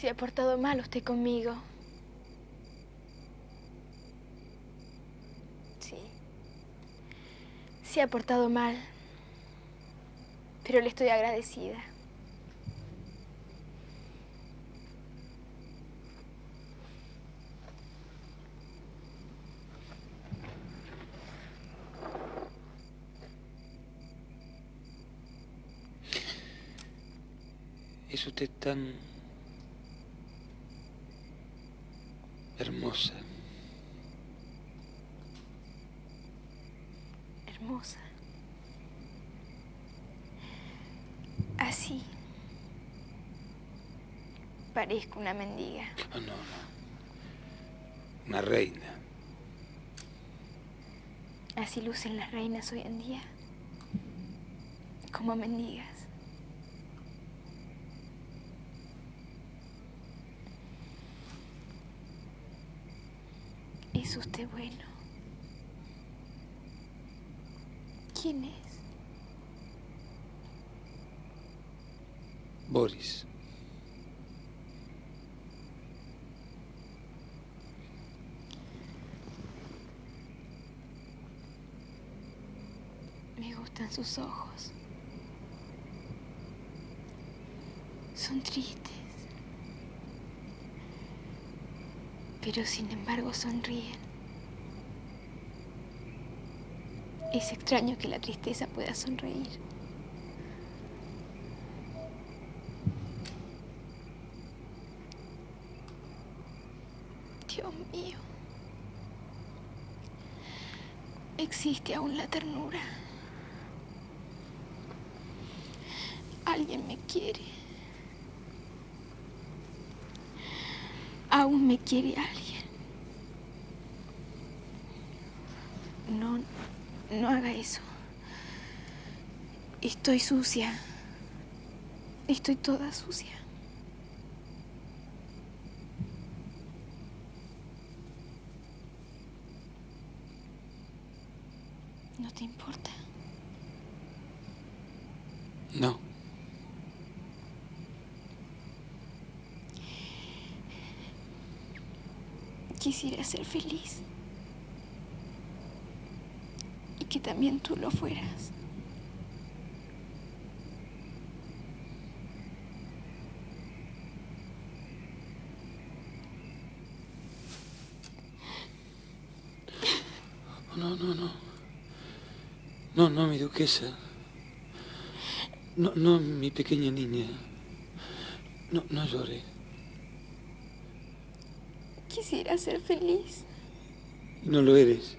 Se ha portado mal usted conmigo. Sí. Se ha portado mal. Pero le estoy agradecida. Es usted tan hermosa. Hermosa. Así. Parezco una mendiga. No, no, no. Una reina. Así lucen las reinas hoy en día. Como mendigas. ¿Es usted bueno? ¿Quién es? Boris. Me gustan sus ojos. Son tristes. Pero sin embargo sonríen. Es extraño que la tristeza pueda sonreír. Dios mío. Existe aún la ternura. Alguien me quiere. Aún me quiere alguien. No haga eso. Estoy sucia. Estoy toda sucia. ¿No te importa? No. Quisiera ser feliz. Y que también tú lo fueras. No, no, no. No, no, mi duquesa. No, no, mi pequeña niña. No, no llore. Quisiera ser feliz. Y no lo eres.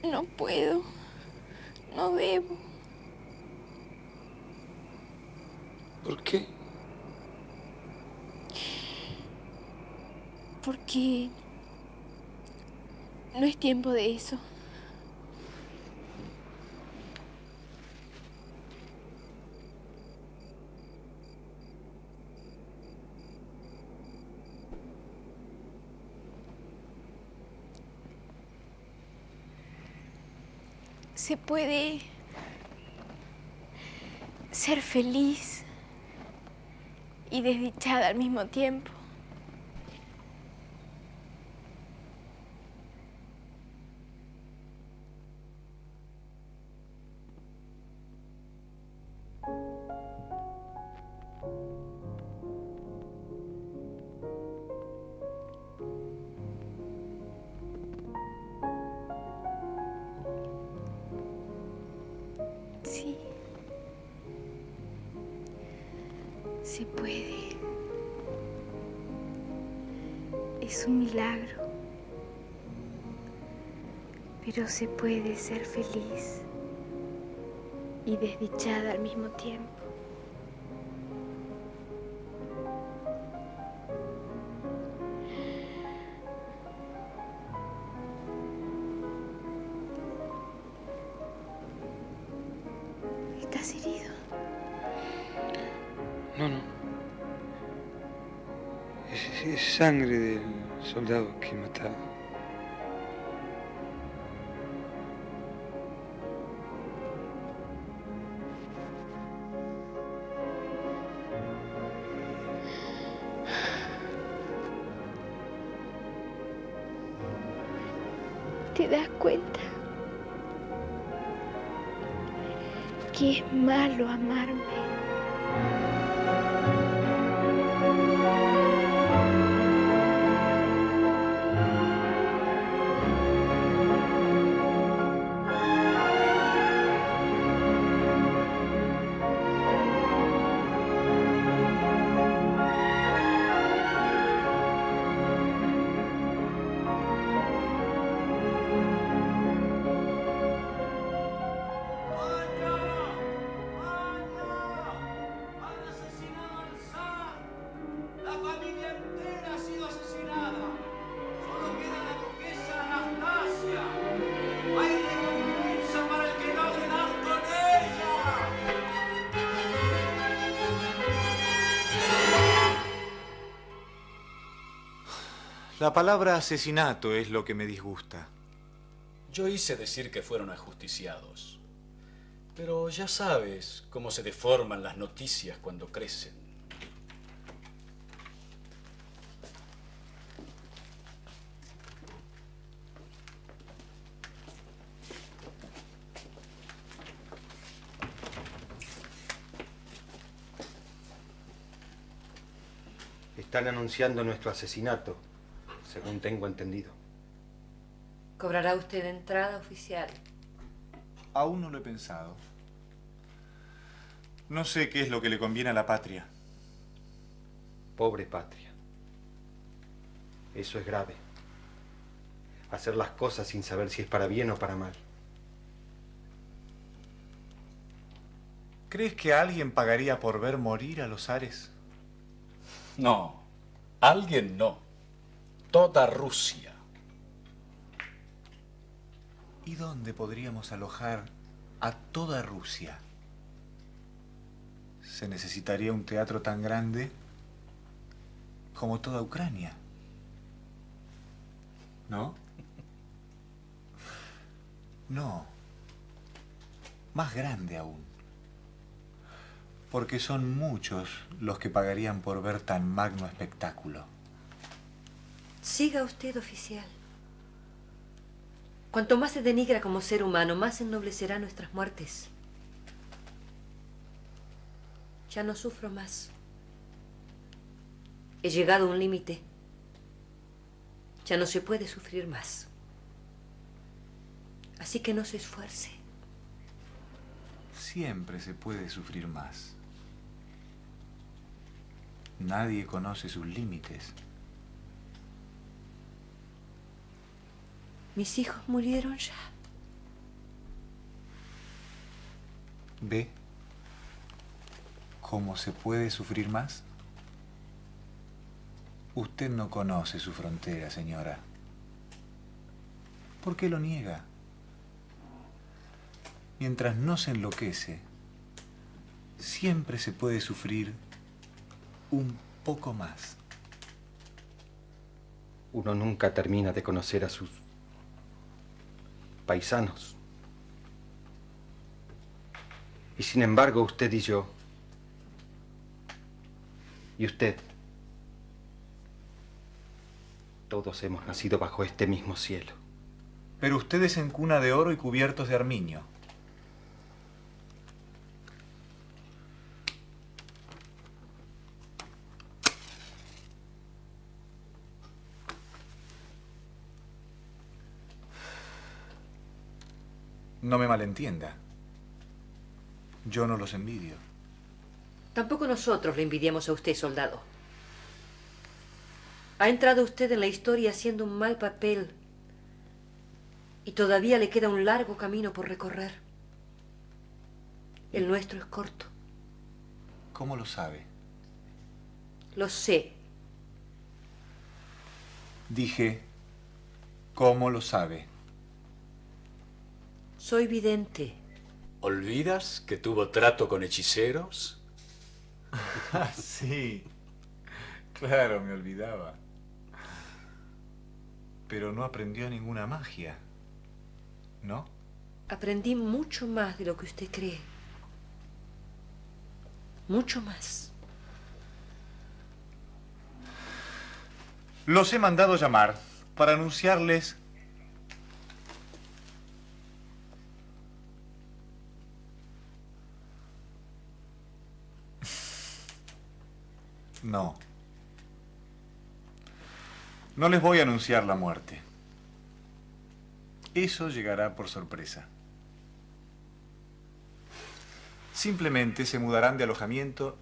No puedo. No debo. ¿Por qué? Porque no es tiempo de eso. Se puede ser feliz y desdichada al mismo tiempo. Sí. Se puede. Es un milagro. Pero se puede ser feliz y desdichada al mismo tiempo. ¿Estás herido? No, no. Es sangre del soldado que mataba. te das cuenta que es malo amarme. La palabra asesinato es lo que me disgusta. Yo hice decir que fueron ajusticiados. Pero ya sabes cómo se deforman las noticias cuando crecen. Están anunciando nuestro asesinato, según tengo entendido. ¿Cobrará usted entrada, oficial? Aún no lo he pensado. No sé qué es lo que le conviene a la patria. Pobre patria. Eso es grave. Hacer las cosas sin saber si es para bien o para mal. ¿Crees que alguien pagaría por ver morir a los zares? No, alguien no. Toda Rusia. ¿Y dónde podríamos alojar a toda Rusia? Se necesitaría un teatro tan grande como toda Ucrania. ¿No? No. Más grande aún. Porque son muchos los que pagarían por ver tan magno espectáculo. Siga usted, oficial. Cuanto más se denigra como ser humano, más ennoblecerá nuestras muertes. Ya no sufro más. He llegado a un límite. Ya no se puede sufrir más. Así que no se esfuerce. Siempre se puede sufrir más. Nadie conoce sus límites. Mis hijos murieron ya. ¿Ve cómo se puede sufrir más? Usted no conoce su frontera, señora. ¿Por qué lo niega? Mientras no se enloquece, siempre se puede sufrir un poco más. Uno nunca termina de conocer a sus paisanos. Y sin embargo, usted y yo, y usted, todos hemos nacido bajo este mismo cielo. Pero ustedes en cuna de oro y cubiertos de armiño. No me malentienda. Yo no los envidio. Tampoco nosotros le envidiamos a usted, soldado. Ha entrado usted en la historia haciendo un mal papel y todavía le queda un largo camino por recorrer. El nuestro es corto. ¿Cómo lo sabe? Lo sé. Dije, ¿cómo lo sabe? Soy vidente. ¿Olvidas que tuvo trato con hechiceros? Ah, sí. Claro, me olvidaba. Pero no aprendió ninguna magia, ¿no? Aprendí mucho más de lo que usted cree. Mucho más. Los he mandado llamar para anunciarles No les voy a anunciar la muerte. Eso llegará por sorpresa. Simplemente se mudarán de alojamiento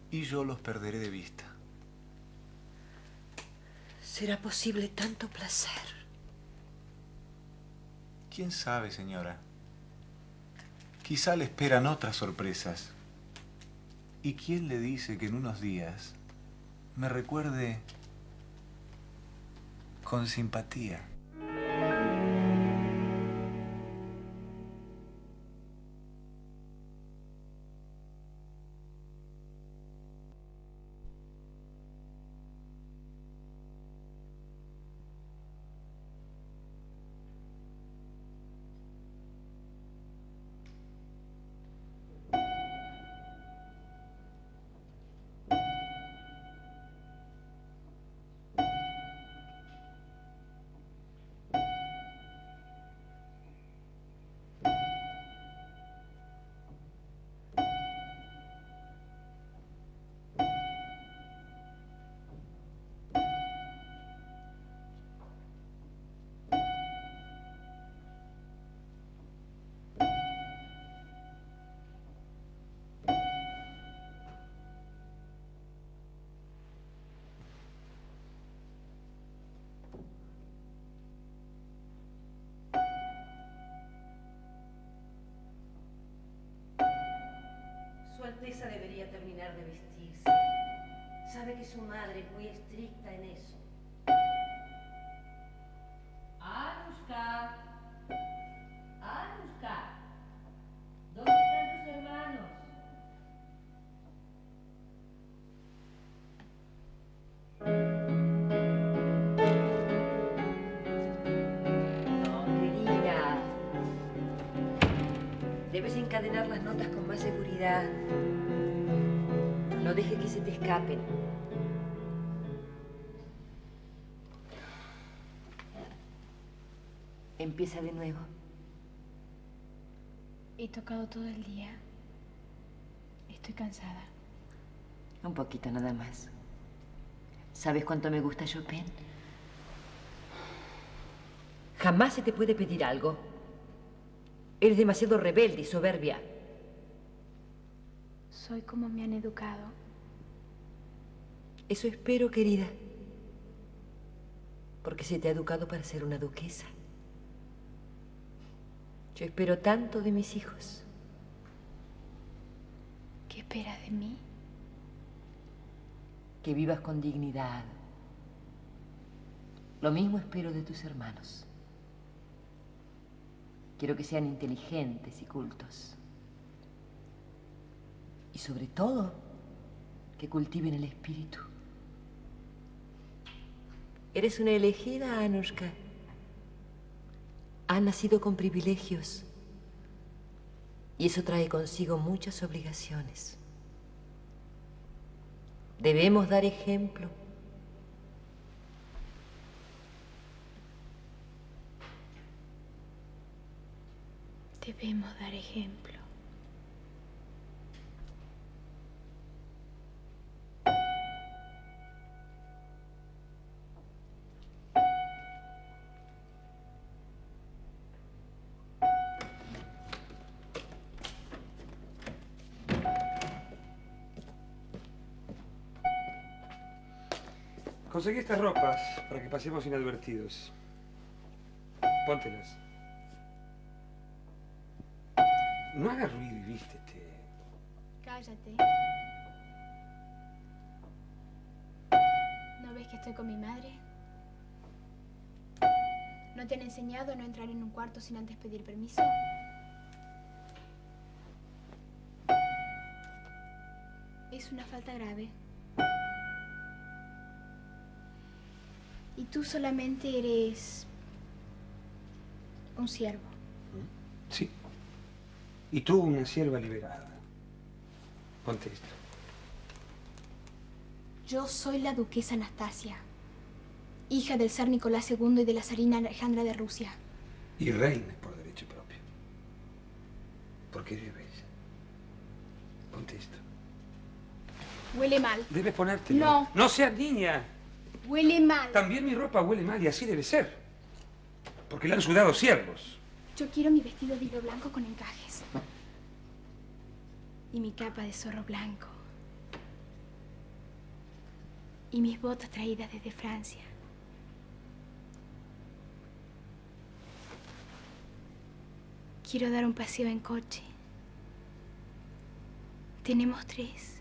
y yo los perderé de vista. ¿Será posible tanto placer? ¿Quién sabe, señora? Quizá le esperan otras sorpresas. ¿Y quién le dice que en unos días me recuerde con simpatía? Su Alteza debería terminar de vestirse. Sabe que su madre es muy estricta en eso. ¡Anushka! ¡Anushka! ¿Dónde están tus hermanos? No, querida. Debes encadenar las notas con más seguridad. No dejes que se te escapen. Empieza de nuevo. He tocado todo el día. Estoy cansada. Un poquito nada más. ¿Sabes cuánto me gusta Chopin? Jamás se te puede pedir algo. Eres demasiado rebelde y soberbia. Soy como me han educado. Eso espero, querida. Porque se te ha educado para ser una duquesa. Yo espero tanto de mis hijos. ¿Qué esperas de mí? Que vivas con dignidad. Lo mismo espero de tus hermanos. Quiero que sean inteligentes y cultos. Y sobre todo, que cultiven el espíritu. Eres una elegida, Anushka. Has nacido con privilegios. Y eso trae consigo muchas obligaciones. Debemos dar ejemplo. Debemos dar ejemplo. Conseguí estas ropas para que pasemos inadvertidos. Póntelas. No hagas ruido y vístete. Cállate. ¿No ves que estoy con mi madre? ¿No te han enseñado a no entrar en un cuarto sin antes pedir permiso? Es una falta grave. Y tú solamente eres un siervo. Sí. Y tú una sierva liberada. Ponte esto. Yo soy la duquesa Anastasia, hija del zar Nicolás II y de la zarina Alejandra de Rusia. Y reina por derecho propio. Porque eres bella. Ponte esto. Huele mal. Debes ponértelo. No. ¡No seas niña! Huele mal. También mi ropa huele mal y así debe ser. Porque la han sudado ciervos. Yo quiero mi vestido de hilo blanco con encajes. Y mi capa de zorro blanco. Y mis botas traídas desde Francia. Quiero dar un paseo en coche. Tenemos 3.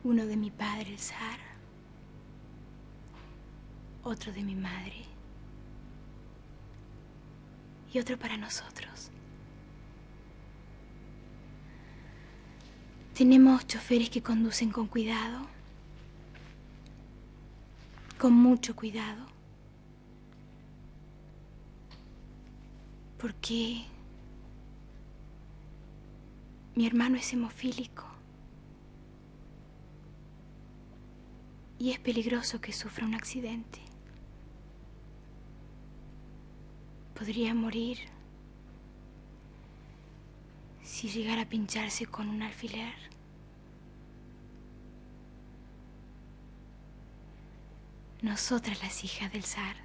Uno de mi padre, el zar. Otro de mi madre. Y otro para nosotros. Tenemos choferes que conducen con cuidado. Con mucho cuidado. Porque mi hermano es hemofílico. Y es peligroso que sufra un accidente. Podría morir si llegara a pincharse con un alfiler. Nosotras, las hijas del zar,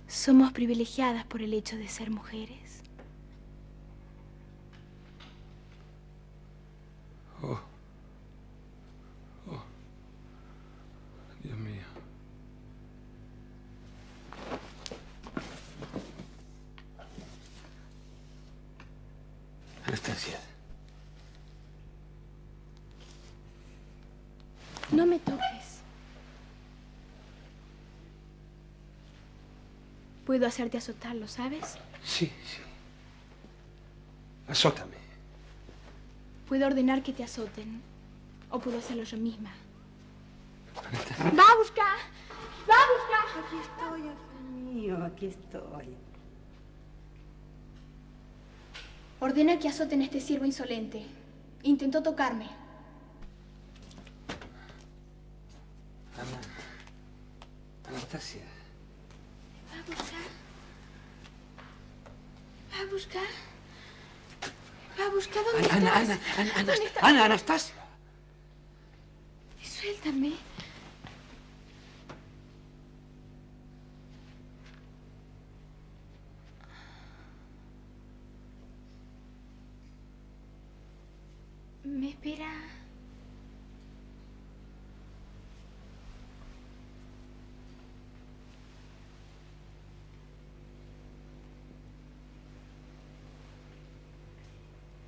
somos privilegiadas por el hecho de ser mujeres. Oh. Oh. Dios mío. Anastasia. No me toques. Puedo hacerte azotar, ¿lo sabes? Sí, sí. Azótame. Puedo ordenar que te azoten. O puedo hacerlo yo misma. Anastasia. ¡Babushka! ¡Babushka! Aquí estoy, afán mío, aquí estoy. Ordena que azoten a este siervo insolente. Intentó tocarme. Anastasia. Babushka. Babushka. Babushka, ¿dónde estás? Ana, Anastasia. Suéltame. ¿Me espera?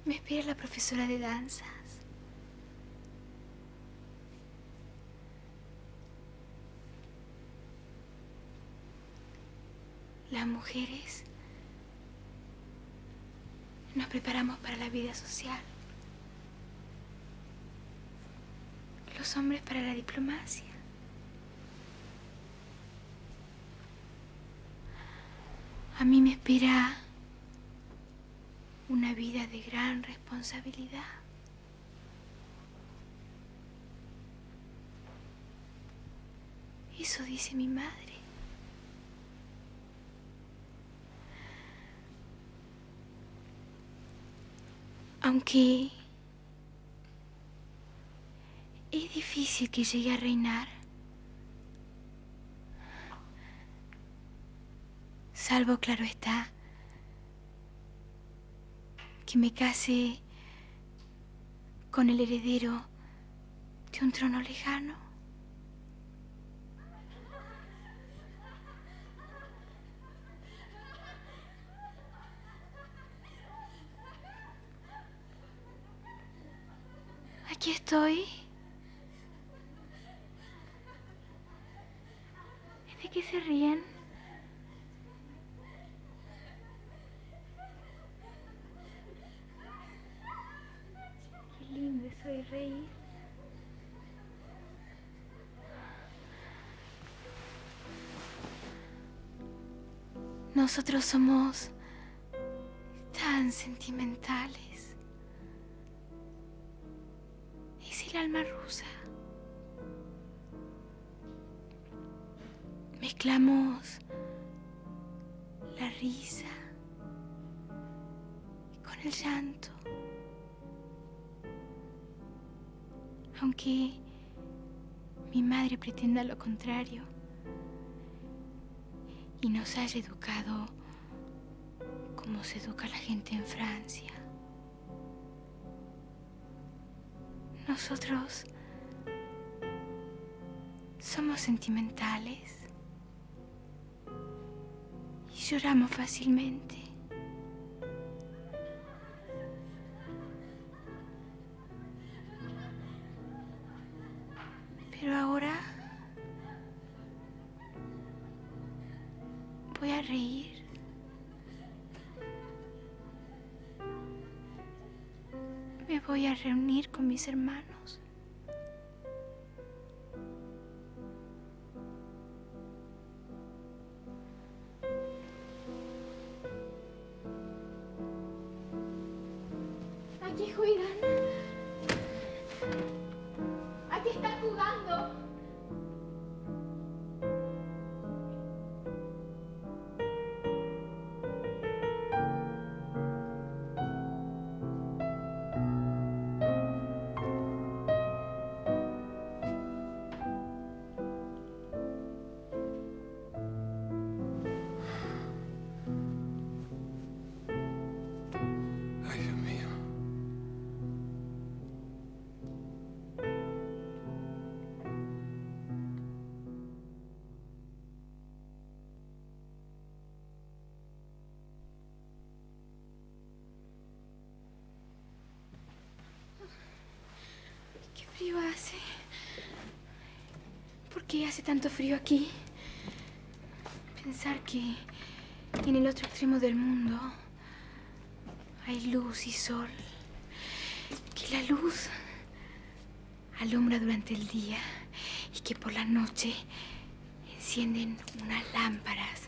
Me espera la profesora de danzas. Las mujeres nos preparamos para la vida social. Los hombres para la diplomacia. A mí me espera una vida de gran responsabilidad. Eso dice mi madre. Aunque es difícil que llegue a reinar, salvo, claro está, que me case con el heredero de un trono lejano. Aquí estoy. ¿De qué se ríen? Qué lindo soy reír. Nosotros somos tan sentimentales. Es el alma rusa. Mezclamos la risa con el llanto. Aunque mi madre pretenda lo contrario y nos haya educado como se educa a la gente en Francia. Nosotros somos sentimentales y lloramos fácilmente. Pero ahora voy a reír. Me voy a reunir con mis hermanos. Aquí juegan. Aquí están jugando. Ay, Dios mío. Qué frío hace. ¿Por qué hace tanto frío aquí? Pensar que en el otro extremo del mundo hay luz y sol. Que la luz alumbra durante el día y que por la noche encienden unas lámparas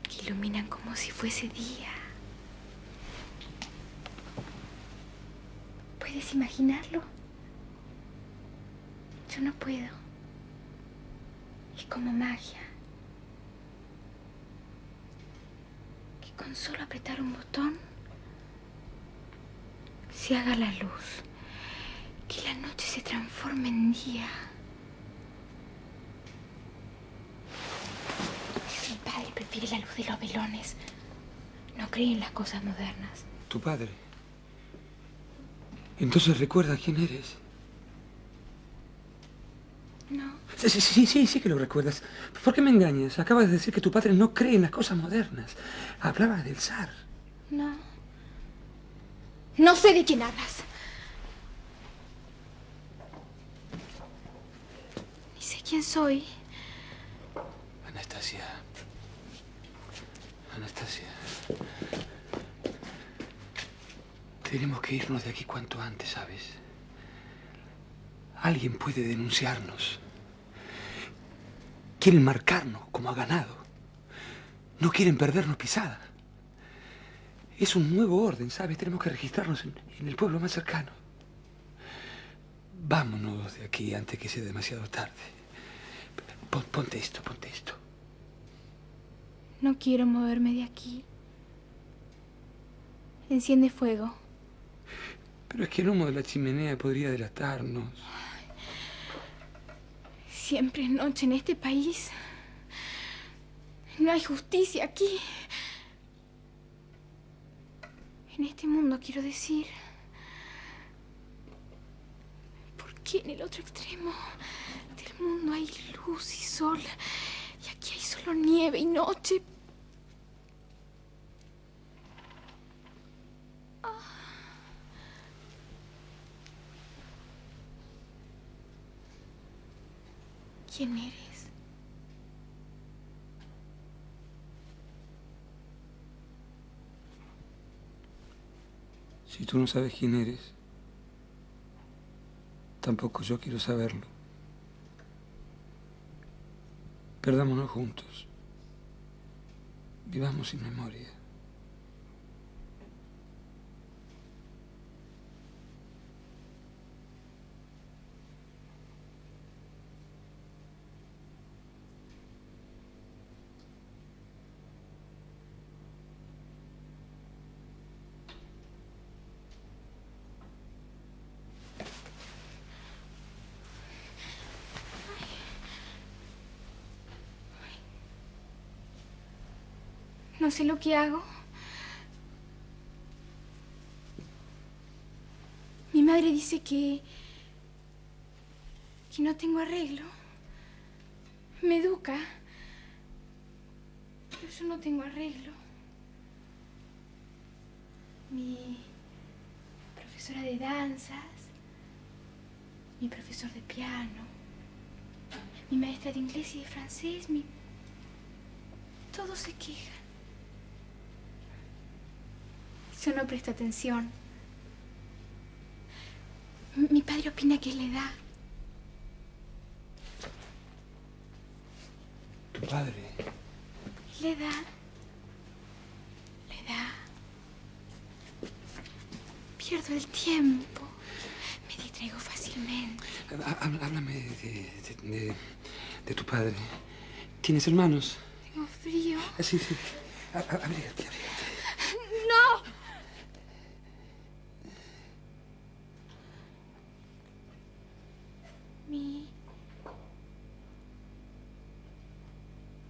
que iluminan como si fuese día. ¿Puedes imaginarlo? Yo no puedo. Es como magia. Que con solo apretar un botón se haga la luz. Que la noche se transforme en día. Mi padre prefiere la luz de los velones. No cree en las cosas modernas. ¿Tu padre? Entonces recuerda quién eres. No, Sí que lo recuerdas. ¿Por qué me engañas? Acabas de decir que tu padre no cree en las cosas modernas. Hablaba del zar. no. No sé de quién hablas. Ni sé quién soy. Anastasia. Anastasia. Tenemos que irnos de aquí cuanto antes, ¿sabes? Alguien puede denunciarnos. Quieren marcarnos como a ganado. No quieren perdernos pisada. Es un nuevo orden, ¿sabes? Tenemos que registrarnos en el pueblo más cercano. Vámonos de aquí antes que sea demasiado tarde. Ponte esto, ponte esto. No quiero moverme de aquí. Enciende fuego. Pero es que el humo de la chimenea podría delatarnos. Siempre es noche en este país. No hay justicia aquí. En este mundo, quiero decir. ¿Por qué en el otro extremo del mundo hay luz y sol? Y aquí hay solo nieve y noche. ¿Quién eres? Si tú no sabes quién eres, tampoco yo quiero saberlo. Perdámonos juntos. Vivamos sin memoria. No sé lo que hago. Mi madre dice que no tengo arreglo. Me educa. Pero yo no tengo arreglo. Mi profesora de danzas, mi profesor de piano, mi maestra de inglés y de francés, todos se quejan. Yo no presto atención. Mi padre opina que es la edad. ¿Tu padre? La edad. La edad. Pierdo el tiempo. Me distraigo fácilmente. Háblame de tu padre. ¿Tienes hermanos? Tengo frío. Sí, sí. Abrígate. ¡No!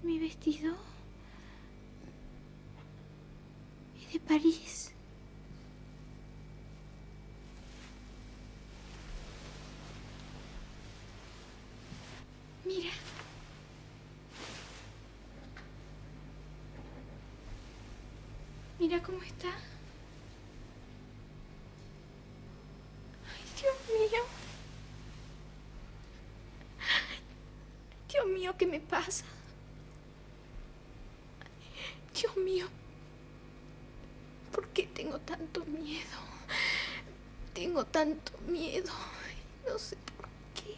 Mi vestido es de París. Mira. Mira cómo está. Ay, Dios mío. Dios mío, ¿qué me pasa? Dios mío, ¿por qué tengo tanto miedo? Tengo tanto miedo. No sé por qué.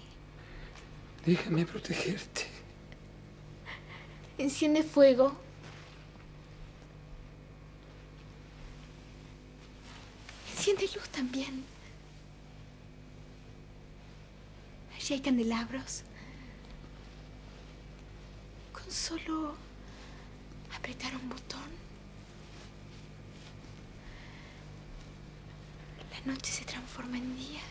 Déjame protegerte. Enciende fuego. Enciende luz también. Allí hay candelabros. Con solo apretar un botón, la noche se transforma en día.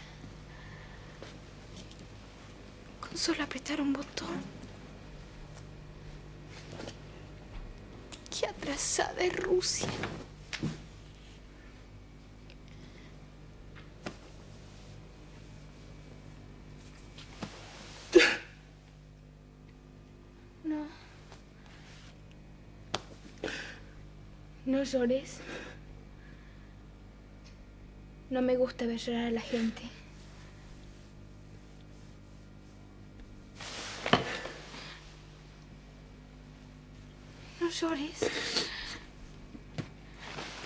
Con solo apretar un botón. ¡Qué atrasada es Rusia! No. No llores. No me gusta ver llorar a la gente. No llores.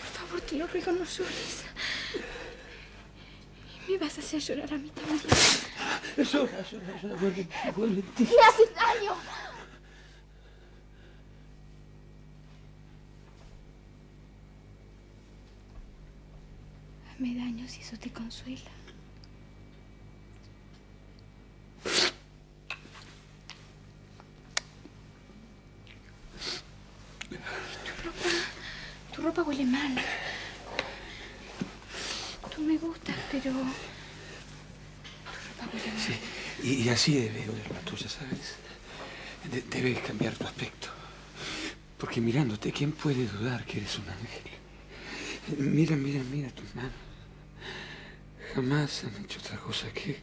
Por favor, te lo ruego, no llores. Me vas a hacer llorar a mí también. Llora, vuelve en ti. ¡Me haces daño! Hazme daño si eso te consuela. Tu ropa huele mal. Tú me gustas, pero tu ropa huele mal. Sí, y así debe oler la tuya, ¿sabes? Debes cambiar tu aspecto. Porque mirándote, ¿quién puede dudar que eres un ángel? Mira tus manos. Jamás han hecho otra cosa que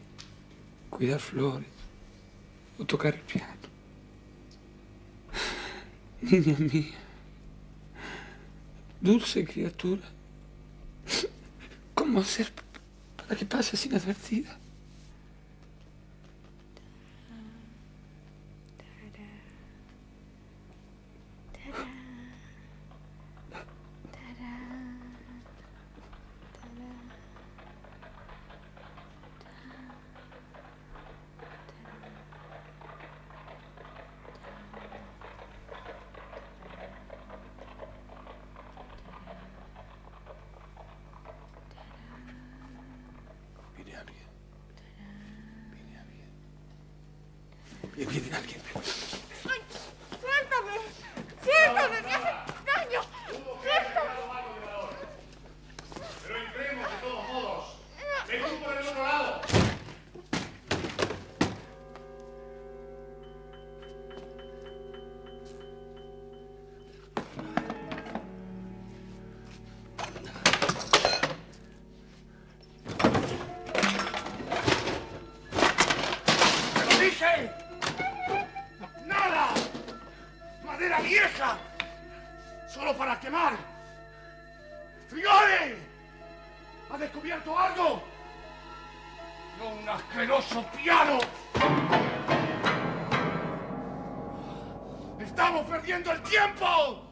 cuidar flores o tocar el piano. Niña mía, dulce criatura, ¿cómo hacer para que pases inadvertida? Viene alguien. ¡Ay! ¡Suéltame! ¡Suéltame! ¡Me hace daño! ¡Suéltame! Pero entremos de todos modos. ¡Ven tú por el otro lado! dije! ¡Nada! ¡Madera vieja! ¡Solo para quemar! ¡Frigori! ¿Ha descubierto algo? ¡No un asqueroso piano! ¡Estamos perdiendo el tiempo!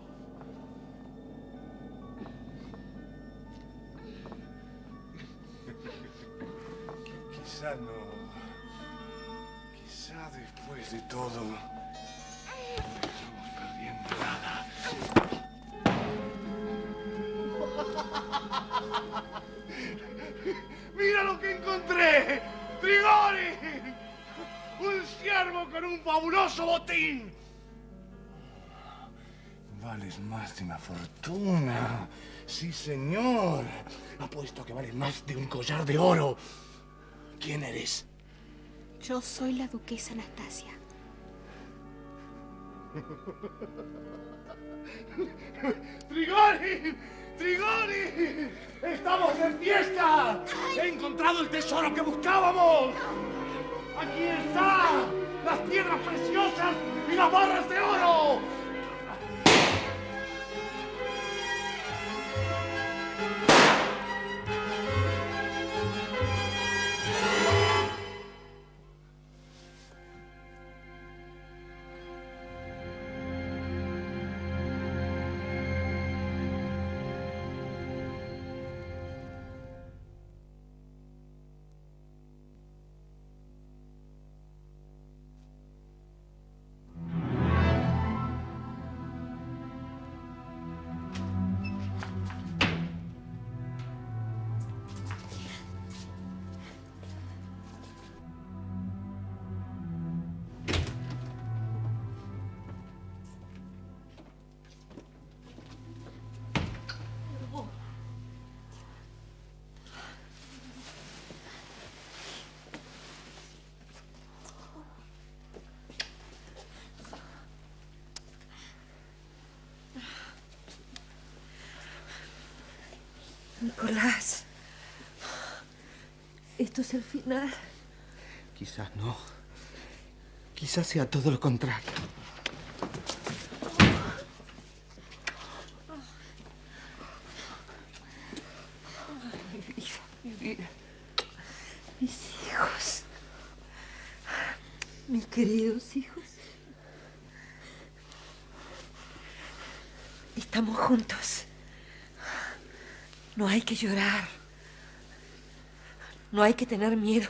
Quizá no. Quizá después de todo no estamos perdiendo nada. ¡Mira lo que encontré! ¡Frigori! ¡Un ciervo con un fabuloso botín! Vales más de una fortuna. Sí, señor. Apuesto que vales más de un collar de oro. ¿Quién eres? Yo soy la duquesa Anastasia. ¡Frigori! ¡Frigori! ¡Estamos de fiesta! ¡He encontrado el tesoro que buscábamos! ¡Aquí está! ¡Las piedras preciosas y las barras de oro! Nicolás, ¿esto es el final? Quizás no. Quizás sea todo lo contrario. Mi vida, mis hijos, mis queridos hijos. Estamos juntos. No hay que llorar. No hay que tener miedo.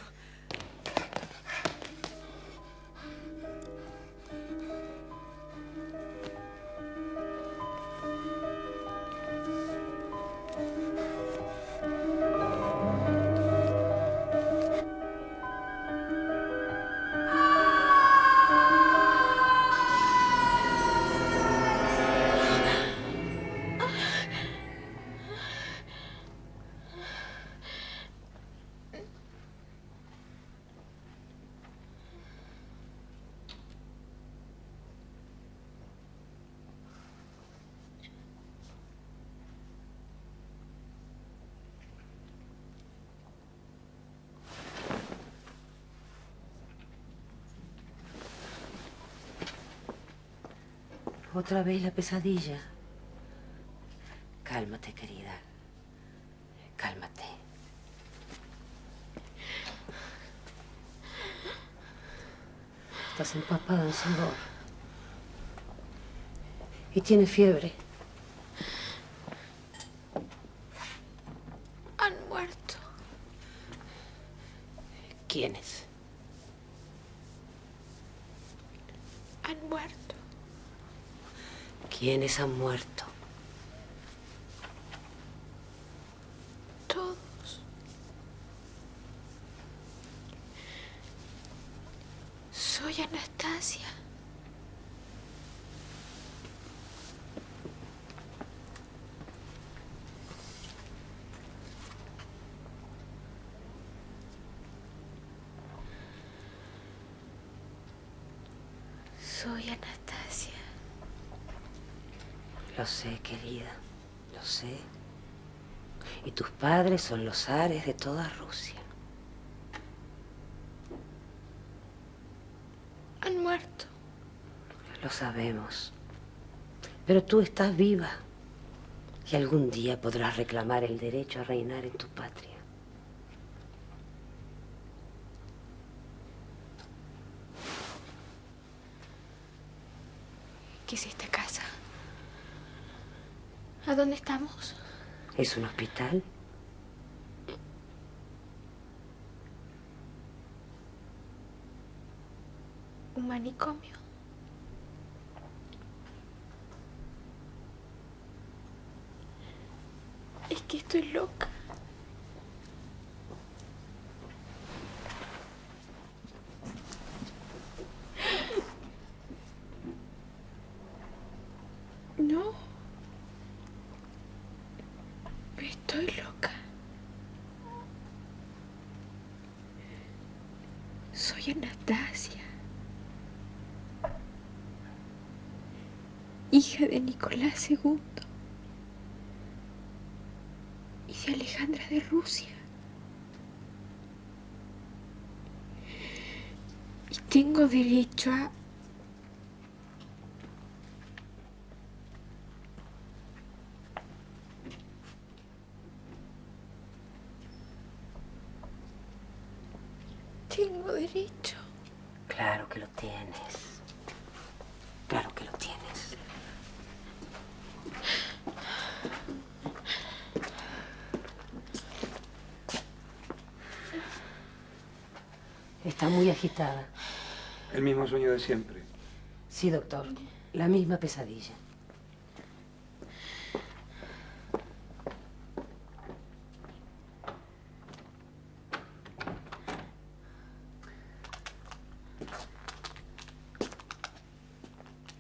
Otra vez la pesadilla. Cálmate, querida. Cálmate. Estás empapada en sudor. Y tienes fiebre. Han muerto. ¿Quiénes? Han muerto. ¿Quiénes han muerto? Todos. Soy Anastasia. Soy Anastasia. Lo sé, querida. Lo sé. Y tus padres son los zares de toda Rusia. muerto. Lo sabemos. Pero tú estás viva. Y algún día podrás reclamar el derecho a reinar en tu patria. ¿Qué es esta casa? ¿A dónde estamos? ¿Es un hospital? ¿Un manicomio? Es que estoy loca. No. Estoy loca. Soy Anastasia, hija de Nicolás II y de Alejandra de Rusia. Y tengo derecho a... Tengo derecho. Claro que lo tienes. Claro que lo tienes. Está muy agitada. El mismo sueño de siempre. Sí, doctor. La misma pesadilla.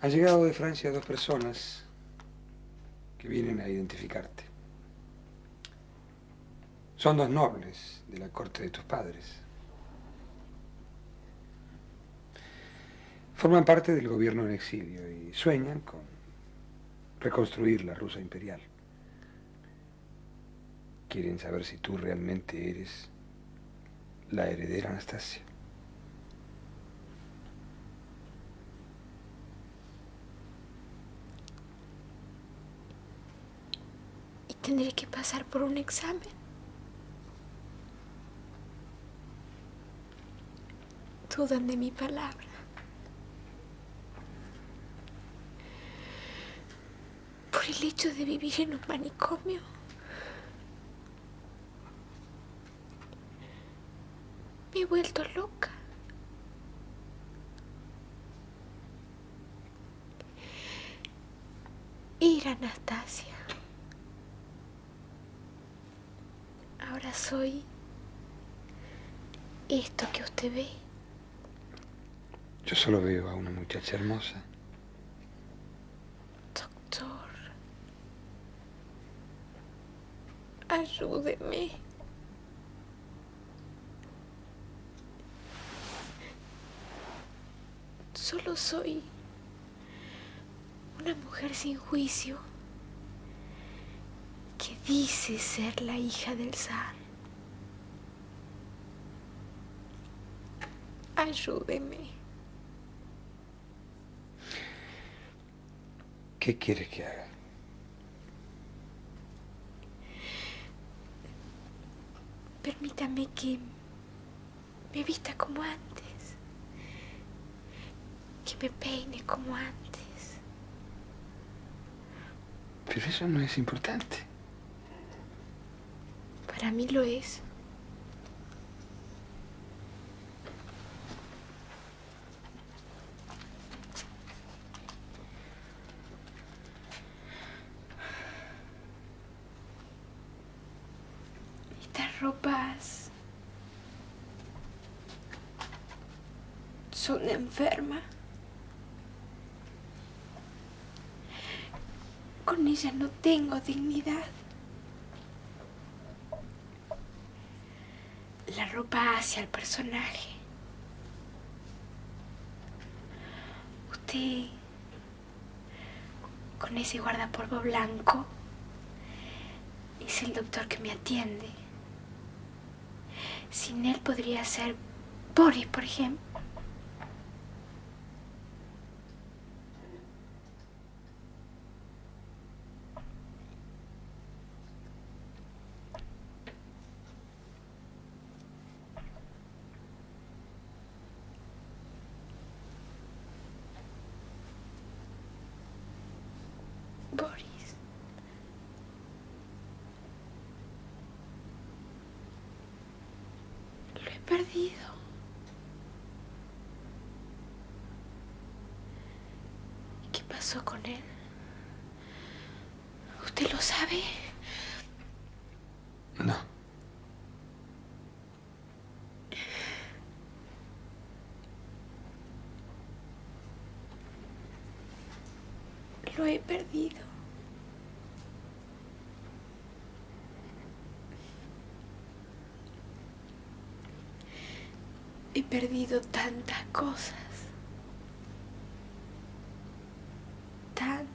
Han llegado de Francia 2 personas que vienen a identificarte. Son 2 nobles de la corte de tus padres. Forman parte del gobierno en exilio y sueñan con reconstruir la Rusia imperial. Quieren saber si tú realmente eres la heredera Anastasia. Y tendré que pasar por un examen. Dudan de mi palabra. Por el hecho de vivir en un manicomio. Me he vuelto loca. Era Anastasia. Ahora soy esto que usted ve. Yo solo veo a una muchacha hermosa. Doctor, ayúdeme. Solo soy una mujer sin juicio que dice ser la hija del zar. Ayúdeme. ¿Qué quieres que haga? Permítame que me vista como antes. Que me peine como antes. Pero eso no es importante. Para mí lo es. Estas ropas son de enferma. Con ella no tengo dignidad. La ropa hace al personaje. Usted, con ese guardapolvo blanco, es el doctor que me atiende. Sin él podría ser Boris, por ejemplo. perdido. ¿Qué pasó con él? ¿Usted lo sabe? No. Lo he perdido. He perdido tantas cosas. Tantas.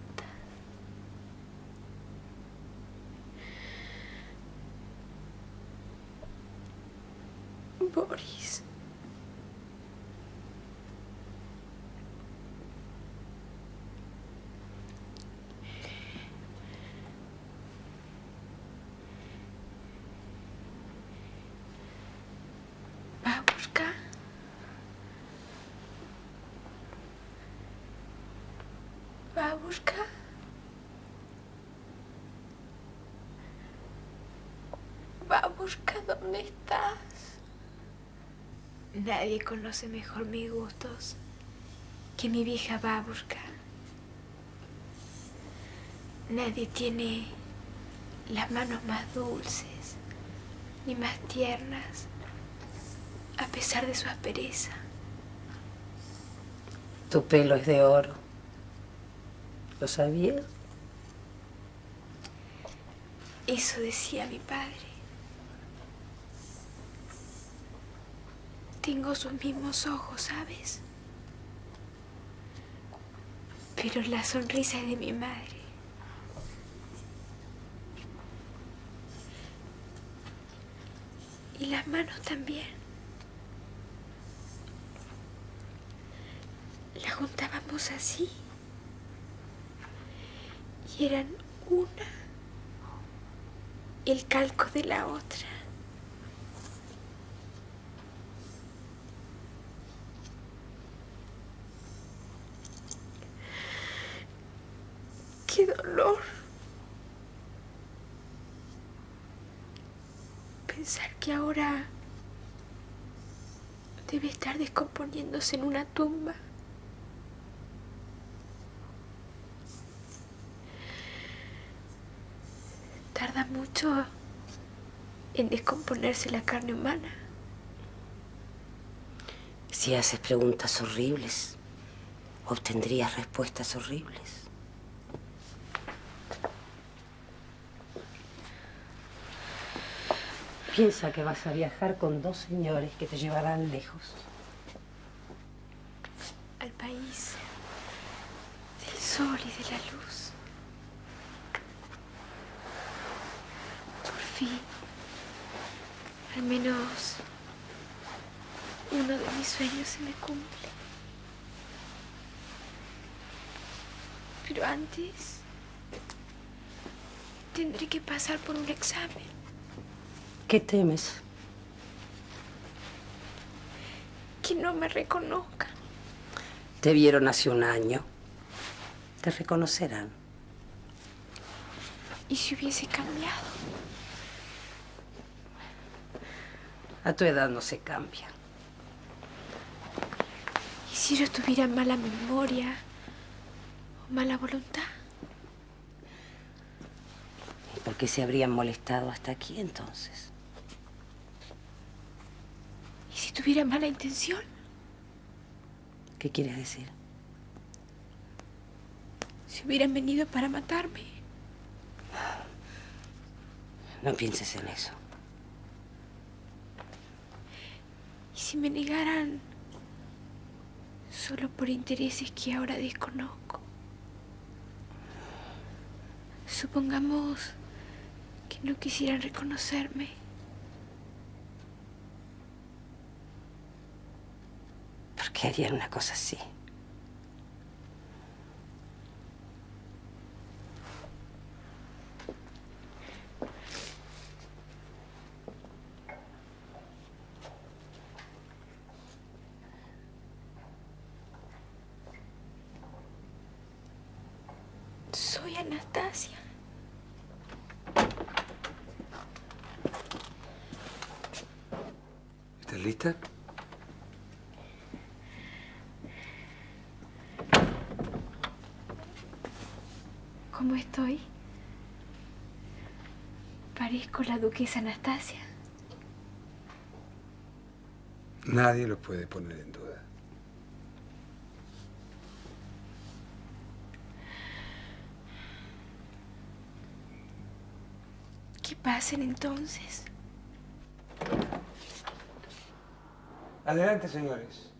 Boris. Babushka. Babushka. Babushka, ¿dónde estás? Nadie conoce mejor mis gustos que mi vieja Babushka. Nadie tiene las manos más dulces ni más tiernas, a pesar de su aspereza. Tu pelo es de oro. ¿Lo sabías? Eso decía mi padre. Tengo sus mismos ojos, ¿sabes? Pero la sonrisa es de mi madre. Y las manos también. Las juntábamos así. Y eran una el calco de la otra. ¡Qué dolor! Pensar que ahora debe estar descomponiéndose en una tumba. Tarda mucho en descomponerse la carne humana. Si haces preguntas horribles, obtendrías respuestas horribles. Piensa que vas a viajar con 2 señores que te llevarán lejos. Al país del sol y de la luz. Por fin, al menos uno de mis sueños se me cumple. Pero antes tendré que pasar por un examen. ¿Qué temes? Que no me reconozcan. Te vieron hace 1 año. Te reconocerán. ¿Y si hubiese cambiado? A tu edad no se cambia. ¿Y si yo tuviera mala memoria o mala voluntad? ¿Y por qué se habrían molestado hasta aquí entonces? ¿Y si tuviera mala intención? ¿Qué quieres decir? Si hubieran venido para matarme. No pienses en eso. ¿Y si me negaran solo por intereses que ahora desconozco? Supongamos que no quisieran reconocerme. ¿Por qué harían una cosa así? Soy Anastasia. Esta es lista? ¿Cómo estoy? ¿Parezco la duquesa Anastasia? Nadie lo puede poner en duda. ¿Qué pasen entonces? Adelante, señores.